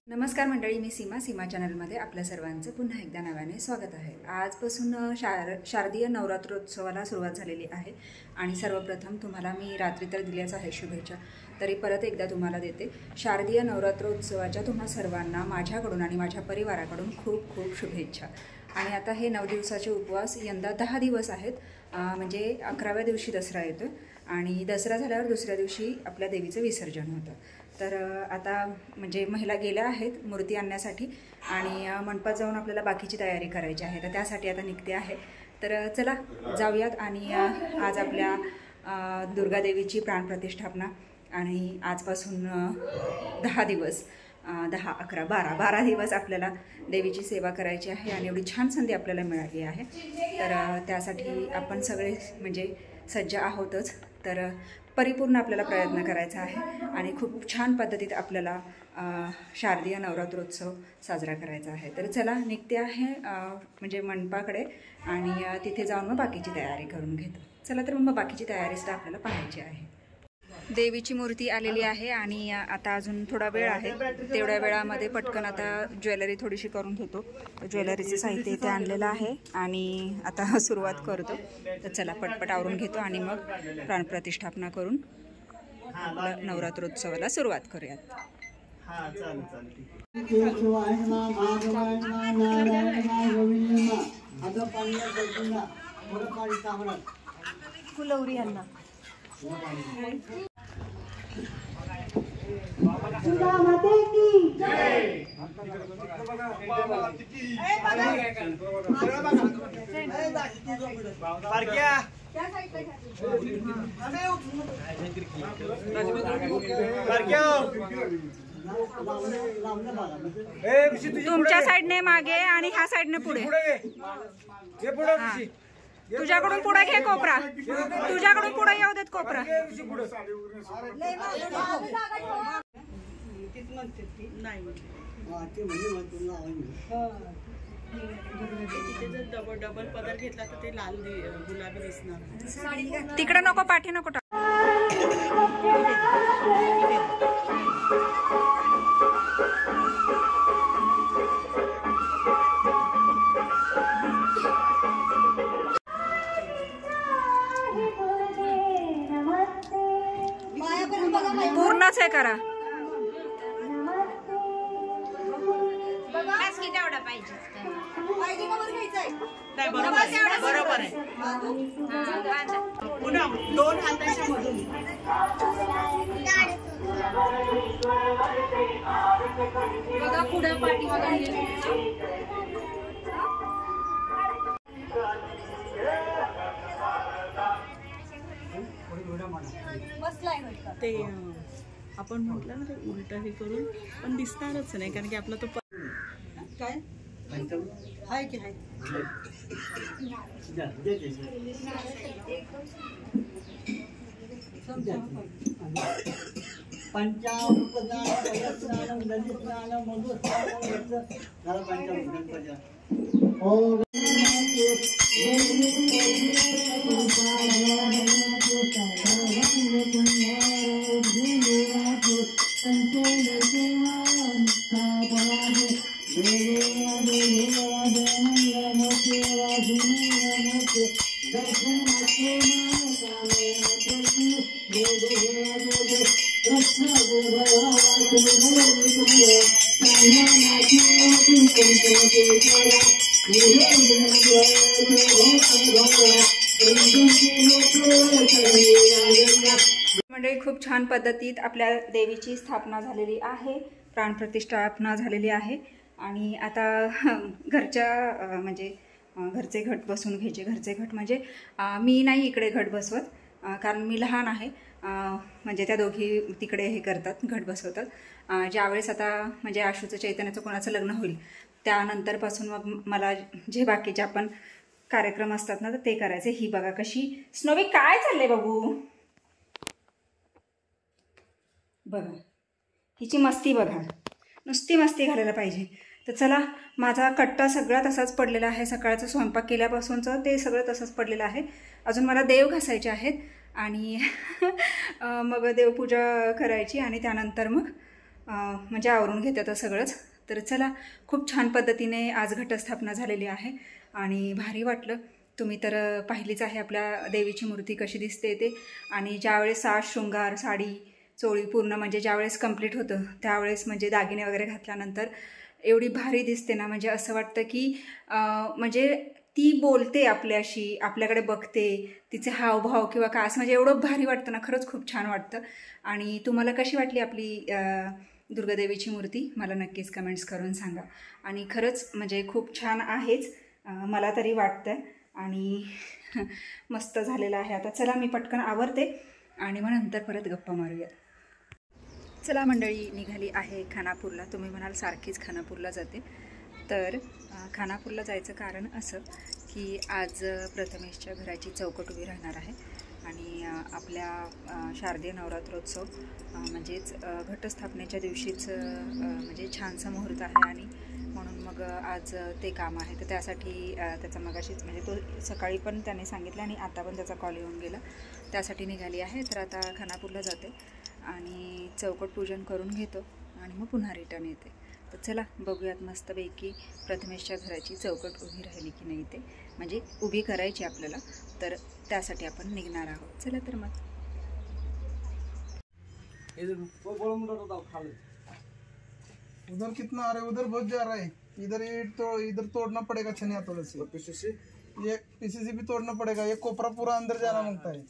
नमस्कार मंडळी, मी सीमा चॅनलमध्ये आपल्या सर्वांचं पुन्हा एकदा नव्याने स्वागत आहे। आजपासून शारदीय नवरात्रोत्सवाला सुरुवात झालेली आहे आणि सर्वप्रथम तुम्हाला मी रात्री तर दिल्याच आहे शुभेच्छा, तरी परत एकदा तुम्हाला देते। शारदीय नवरात्रोत्सवाच्या तुम्हा सर्वांना माझ्याकडून आणि माझ्या परिवाराकडून खूप खूप शुभेच्छा। आणि आता हे 9 दिवसाचे उपवास यंदा 10 दिवस आहेत, म्हणजे 11व्या दिवशी दसरा येतो आणि दसरा झाल्यावर दुसऱ्या दिवशी आपल्या देवीचं विसर्जन होतं। तर आता म्हणजे महिला गेल्या आहेत मूर्ती आणण्यासाठी आणि मंडपात जाऊन आपल्याला बाकीची तयारी करायची आहे, तर त्यासाठी आता निघते आहे। तर चला जाऊयात। आणि आज आपल्या दुर्गादेवीची प्राणप्रतिष्ठापना आणि आजपासून 10 दिवस 10, 11, 12 दिवस आपल्याला देवीची सेवा करायची आहे आणि एवढी छान संधी आपल्याला मिळाली आहे। तर त्यासाठी आपण सगळे म्हणजे सज्ज आहोतच, तर परिपूर्ण आपल्याला प्रयत्न करायचा आहे आणि खूप छान पद्धतीत आपल्याला शारदीय नवरात्रोत्सव साजरा करायचा आहे। तर चला निघते आहे म्हणजे मंडपाकडे आणि तिथे जाऊन मग बाकीची तयारी करून घेतो। चला तर मग बाकीची तयारीसुद्धा आपल्याला पाहायची आहे। देवीची मूर्ती आलेली आहे आणि आता अजून थोडा वेळ आहे, तेवढ्या वेळामध्ये पटकन आता ज्वेलरी थोडीशी करून घेतो। ज्वेलरीचे साहित्य इथे आणलेलं आहे आणि आता सुरुवात करतो। तर चला पटपट आवरून घेतो आणि मग प्राणप्रतिष्ठापना करून नवरात्रोत्सवाला सुरुवात करूयात। फुलवरी यांना माते की जय। तुमच्या साइडने मागे आणि ह्या साइडने पुढे। तुझ्याकडून पुढे घे कोपरा, तुझ्याकडून पुढे येऊ देत कोपरा। डबल पदर घेतला तर ते लाल गुलाबी दिसणार। तिकडे नको, पाठी नको टाक। पूर्णच हे करा। बरोबर आहे। पुन्हा 2 हाताच्या मधून बघा पुढे पाठी ते आपण म्हटलं ना ते उलट हे करून पण दिसणारच नाही, कारण की आपला तो काय हाय की हाय। मंडळी खूप छान पद्धतीत आपल्या देवीची स्थापना झालेली आहे, प्राणप्रतिष्ठापना झालेली आहे आणि आता घरच्या म्हणजे घरचे घट बसून घ्यायचे। घरचे घट म्हणजे मी नाही इकडे घट बसवत, कारण मी लहान आहे, म्हणजे त्या दोघी तिकडे हे करतात, घट बसवतात। ज्यावेळेस आता म्हणजे आशूचं चैतन्याचं कोणाचं लग्न होईल त्यानंतरपासून मग मला जे बाकीचे आपण कार्यक्रम असतात ना तर ते करायचे। ही बघा कशी स्नोवी, काय चाललंय बाबू बघा, हिची मस्ती बघा, नुसती मस्ती घालायला पाहिजे. तर चला, माझा कट्टा सगळा तसाच पडलेला आहे. सकाळचं स्वयंपाक केल्यापासूनचं ते सगळं तसंच पडलेलं आहे. अजून मला देव घासायचे आहेत आणि मग देवपूजा करायची आणि त्यानंतर मग म्हणजे आवरून घेतात सगळंच. तर चला, खूप छान पद्धतीने आज घटस्थापना झालेली आहे आणि भारी वाटलं. तुम्ही तर पाहिलीच आहे आपल्या देवीची मूर्ती कशी दिसते ते. आणि ज्यावेळेस साज शृंगार, साडी चोळी पूर्ण म्हणजे ज्यावेळेस कंप्लीट होतं त्यावेळेस म्हणजे दागिने वगैरे घातल्यानंतर एवढी भारी दिसते ना, म्हणजे असं वाटतं की म्हणजे ती बोलते आपल्याशी, आपल्याकडे बघते, तिचे हावभाव किंवा कास म्हणजे एवढं भारी वाटतं ना, खरंच खूप छान वाटतं. आणि तुम्हाला कशी वाटली आपली दुर्गादेवीची मूर्ती मला नक्कीच कमेंट्स करून सांगा. आणि खरंच म्हणजे खूप छान आहेच, मला तरी वाटतं. आणि मस्त झालेलं आहे. आता चला, मी पटकन आवरते आणि मग नंतर परत गप्पा मारूया. चला मंडळी, निघाली आहे खानापूरला. तुम्ही म्हणाल सारखीच खानापूरला जाते. तर खानापूरला जायचं कारण असं की आज प्रथमेशच्या घराची चौकट उभी राहणार आहे आणि आपल्या शारदीय नवरात्रोत्सव म्हणजेच घटस्थापनेच्या दिवशीच म्हणजे छानसा मुहूर्त आहे आणि म्हणून मग आज ते काम आहे. तर त्यासाठी त्याचा मगाशीच म्हणजे तो सकाळी पण त्याने सांगितलं आणि आता पण त्याचा कॉल येऊन गेला, त्यासाठी निघाली आहे. तर आता खानापूरला जाते आणि चौकट पूजन करून घेतो आणि मग पुन्हा रिटर्न येते. तर चला बघूयात मस्तपैकी प्रथमेशच्या घराची चौकट उभी राहिली की नाही ते, म्हणजे उभी करायची आपल्याला, तर त्यासाठी आपण निघणार आहोत. चला तर मग. उधर कितना आ रहा है, उधर बहुत जा रहा है, इधर ये तो इधर तोड़ना पड़ेगा छनिया तोड़े से, ये पीसीसी भी तोड़ना पड़ेगा, ये कोपरा पूरा अंदर जाना मांगता है.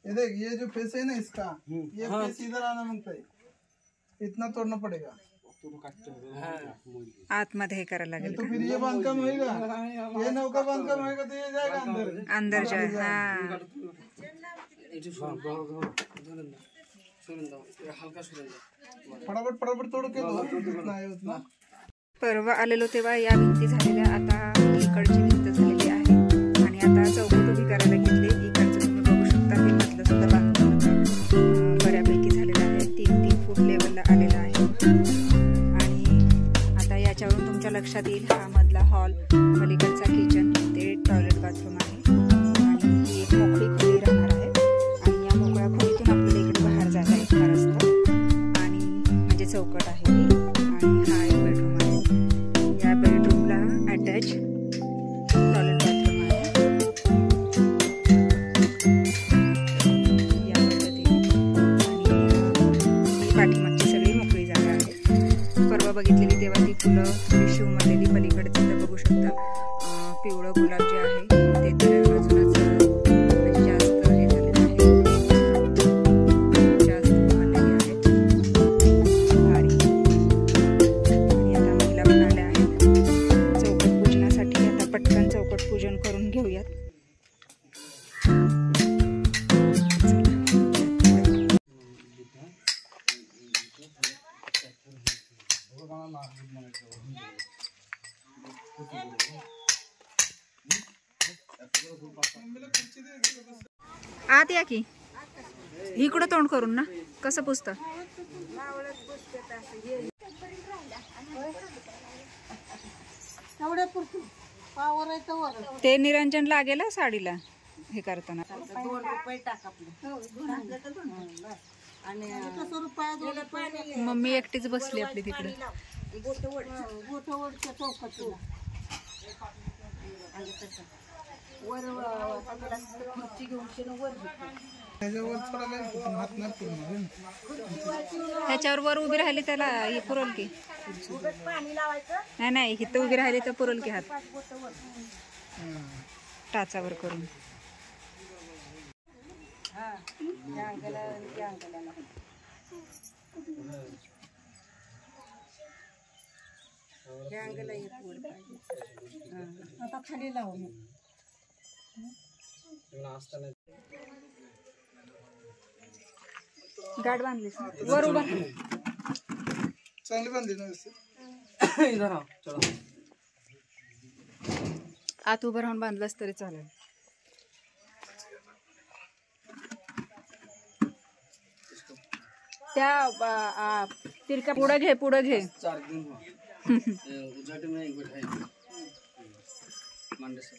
ये देख, ये जो फेस है ना इसका, ये फेस इधर आना मांगता है, इतना तोड़ना पड़ेगा. आतमध्ये हे करायला लागेल तो फिर ये बांधकाम होएगा, ये नौका बांधकाम होएगा तो ये जाएगा अंदर अंदर जा. हाँ फटाफट फटाफट तोड़ के दो, जितना है उतना. परवा आलेलो तेव्हा या भिंती झालेल्या, आता इकडची भिंत झालेली आहे आणि आता चौकट उभी करायला घेतली. इकडचं तुम्ही बघू शकता, हे मधलं सुद्धा बांधकाम बऱ्यापैकी झालेलं आहे. 3-3 फूट लेवलला आलेलं आहे. आणि आता याच्यावरून तुमच्या लक्षात येईल हा मधला हॉल, पलीकडचा किचन, ते टॉयलेट बाथरूम आहे आणि ही एक मोकळी खोली राहणार आहे. आणि या मोकळ्या खोलीतून आपल्याला इकडे बाहेर जाता येईल हा रस्ता आणि म्हणजे चौकट आहे ही. आणि हा एक बेडरूम आहे. या बेडरूमला अटॅच टॉयलेट बाथरूम आहे. या पद्धतीने आणि पाठीमागची सगळी मोकळी जागा आहे. परवा बघितलेली तेव्हा ती फुलं थोडी शिवमधलेली पलीकडची तर बघू शकता, पिवळं गुलाब जे आहे ते तर अजूनच म्हणजे जास्त हे झालेलं आहे, जास्त उमललेली आहेत. भारी. आणि आता महिला पण आल्या आहेत चौकट पूजनासाठी. आता पटकन चौकट पूजन करून घेऊयात. आत या की, इकडं तोंड करून ना, कसं पुसतं. ते निरंजन लागेल साडीला हे करताना. मम्मी एकटीच बसली आपली तिकडे. ह्याच्यावर वर उभी राहिली त्याला हे पुरल की. नाही नाही, इथं उभी राहिली तर पुरल की हात टाचावर करून. आता खाली लावून गाठ बांधलीस वर उभा. चांगली बांधली ना आत उभं राहून बांधलंस तरी चालेल. त्या तिरका पुढं घे, पुढं घे. चार दिन हुआ उजाट में एक बैठा है मंडे से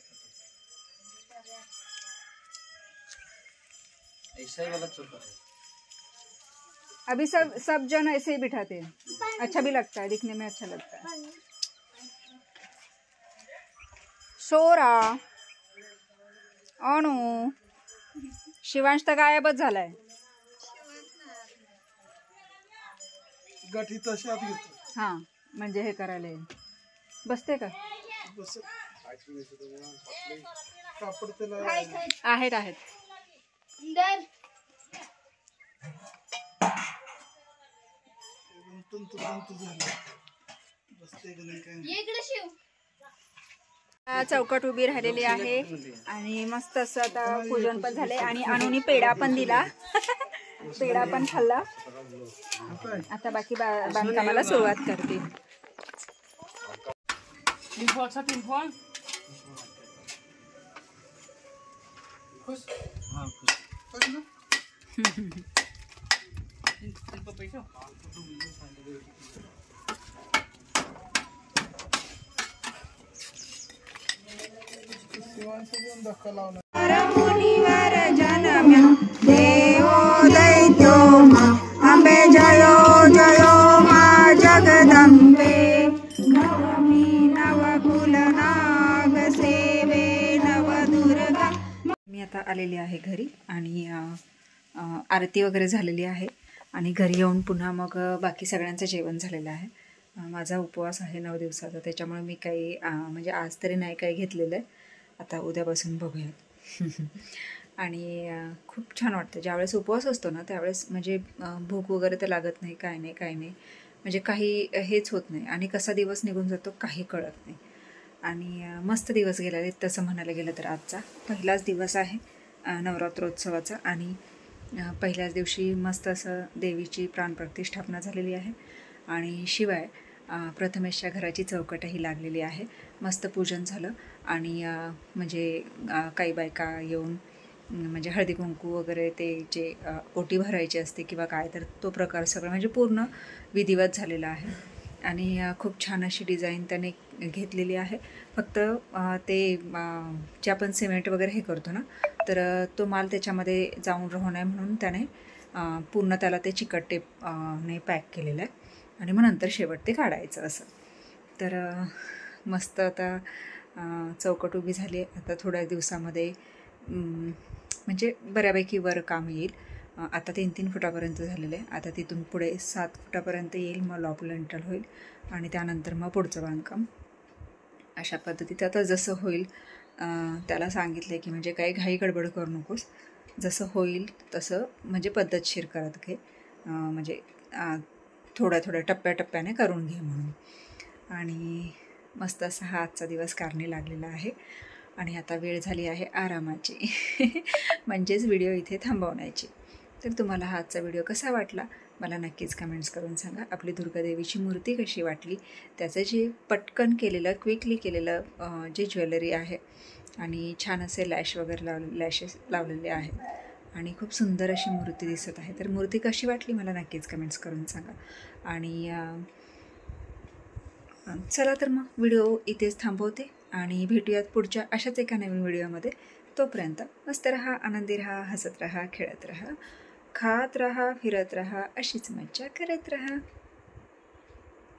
ऐसा ही वाला चौका है. अभी सब जन ऐसे ही बिठाते हैं. अच्छा भी लगता है, दिखने में अच्छा लगता है. सोरा अनु शिवांश तर गायबच झालाय. गाठी तशी आत घेतो. हा म्हणजे हे करायला येईल. बसते का? बस कापड त्याला आहेत आहेत. तंतू झालं. बसते का नाही काय. चौकट उभी राहिलेली आहे आणि मस्त असं आता पूजन पण झाले आणि अनुनी पेढा पण दिला. पेढा पण खाल्ला. आता बाकी बांधकामाला सुरुवात करते. खुश हाँ खुश खुश ना. शिवांशी घेऊन धक्का लावला. मुनिवर जनम्य देवो दैत्यो मा अंबे जयो जयो मा जगदंबे नवमी नवकुल नाग सेवे नवदुर्गा. मी आता आलेली आहे घरी आणि आरती वगैरे झालेली आहे आणि घरी येऊन पुन्हा मग बाकी सगळ्यांचं जेवण झालेलं आहे. माझा उपवास आहे 9 दिवसाचा, त्याच्यामुळे मी काही म्हणजे आज तरी नाही काही घेतलेलं आहे. आता उद्यापासून बघूयात. आणि खूप छान वाटतं ज्यावेळेस उपवास असतो ना, त्यावेळेस म्हणजे भूक वगैरे तर लागत नाही, काय नाही काय नाही, म्हणजे काही हेच होत नाही आणि कसा दिवस निघून जातो काही कळत नाही. आणि मस्त दिवस गेला आहे तसं म्हणायला गेलं तर. आजचा पहिलाच दिवस आहे नवरात्रोत्सवाचा आणि पहिल्याच दिवशी मस्त असं देवीची प्राणप्रतिष्ठापना झालेली आहे आणि शिवाय प्रथमेशच्या घराची चौकटही लागलेली आहे. मस्त पूजन झालं आणि म्हणजे काही बायका येऊन म्हणजे हळदी कुंकू वगैरे ते जे ओटी भरायची असते किंवा काय, तर तो प्रकार सगळं म्हणजे पूर्ण विधिवत झालेला आहे. आणि खूप छान अशी डिझाईन त्याने घेतलेली आहे. फक्त ते जे आपण सिमेंट वगैरे हे करतो ना, तर तो माल त्याच्यामध्ये जाऊन राहू नये म्हणून त्याने पूर्ण त्याला ते चिकट टेप ने पॅक केलेलं आहे आणि मग नंतर शेवट ते काढायचं असं. तर मस्त आता चौकट उभी झाली आहे. आता थोड्या दिवसामध्ये म्हणजे बऱ्यापैकी वर काम येईल. आता 3-3 फुटापर्यंत झालेलं आहे. आता तिथून पुढे 7 फुटापर्यंत येईल, मग लॉप लेंटल होईल आणि त्यानंतर मग पुढचं बांधकाम. अशा पद्धतीत आता जसं होईल त्याला सांगितलं की म्हणजे काही घाई गडबड करू नकोस, जसं होईल तसं म्हणजे पद्धतशीर करत घे, म्हणजे थोड्या टप्प्याटप्प्याने करून घे म्हणून. आणि मस्त असा हा आजचा दिवस कारणी लागलेला आहे. आणि आता वेळ झाली आहे आरामाची म्हणजेच व्हिडिओ इथे थांबवण्याची. तर तुम्हाला हा आजचा व्हिडिओ कसा वाटला मला नक्कीच कमेंट्स करून सांगा. आपली दुर्गादेवीची मूर्ती कशी वाटली, त्याचं जे पटकन केलेलं क्विकली केलेलं जे ज्वेलरी आहे आणि छान असे लॅश वगैरे लॅशेस लावलेले आहेत आणि खूप सुंदर अशी मूर्ती दिसत आहे. तर मूर्ती कशी वाटली मला नक्कीच कमेंट्स करून सांगा. आणि चला तर मग व्हिडिओ इथेच थांबवते आणि भेटूयात पुढच्या अशाच एका नवीन व्हिडिओमध्ये. तोपर्यंत मस्त रहा, आनंदी रहा, हसत रहा, खेळत रहा, खात रहा, फिरत रहा, अशीच मज्जा करत रहा.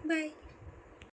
बाय.